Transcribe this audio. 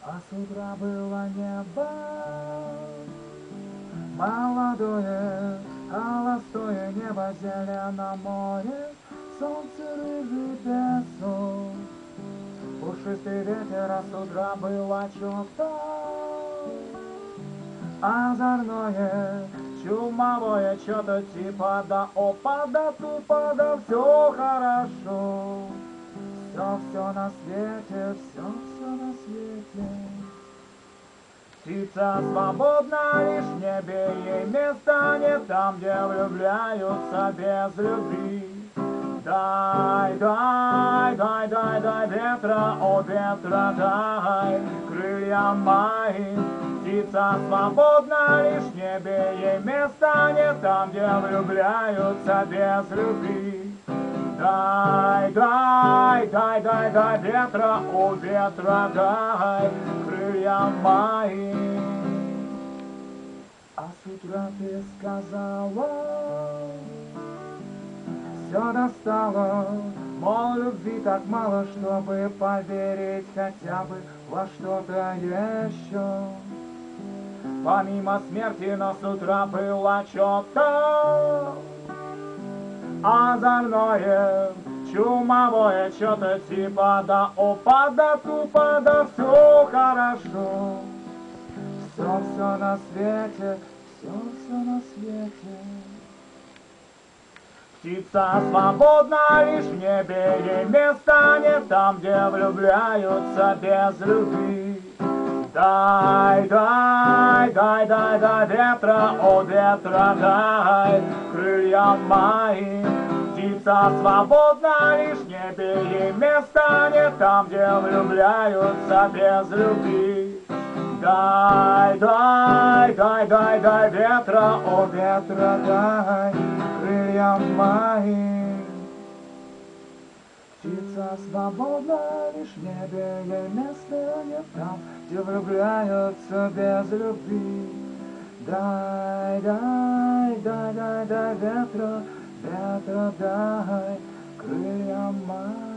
А с утра было небо молодое, холостое небо, зелено море, солнце, рыжий песок, пушистый ветер, а с утра было что-то озорное, чумовое, что-то типа да опа, да тупо, да все хорошо. Все на свете, все на свете. Птица свободна лишь в небе, ей места нет там, где влюбляются без любви. Дай, дай, дай, дай, дай ветра, о ветра, дай крылья мои. Птица свободна лишь в небе, ей места нет там, где влюбляются без любви. Дай, дай, дай, дай, дай ветра, о ветра, дай крылья мои. А с утра ты сказала, все достало, мол, любви так мало, чтобы поверить хотя бы во что-то еще. Помимо смерти, но с утра было что-то озорное, чумовое, что-то типа да опа, да тупо, да все хорошо. Все на свете, все на свете. Птица свободна лишь в небе, ей места нет там, где влюбляются без любви. Дай, дай, дай, дай, дай ветра, о ветра, дай крылья мои. Птица свободна лишь в небе, ей места нет там, где влюбляются без любви. Дай, дай, дай, дай, дай ветра, о ветра, дай крылья мои. Птица свободна лишь в небе, ей места нет там, где влюбляются без любви. Дай, дай, дай, дай, дай ветра, ветра, дай крылья мои.